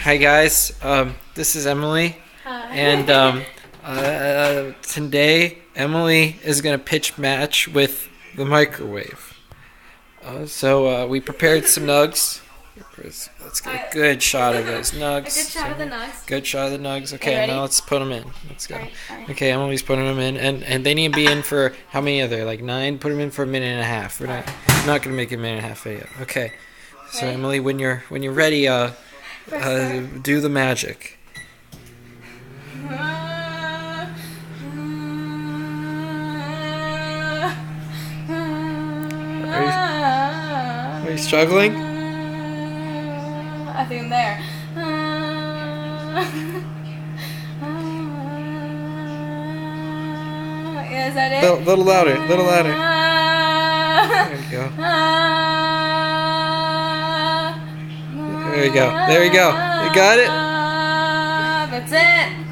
Hi guys, this is Emily, Hi. and today Emily is gonna pitch match with the microwave. So we prepared some nugs. Let's get a good shot of those nugs. A good shot of the nugs. Good shot of the nugs. You Okay, ready? now let's put them in. Let's go. Alright. Okay, Emily's putting them in, and they need to be in for how many are there? Like 9. Put them in for a minute and a half. We're not gonna make a minute and a half video. Okay. So Ready? Emily, when you're ready, do the magic. Are you struggling? I think I'm there. Is that it? Little louder, little louder. There you go. There you go. There you go. You got it? That's it.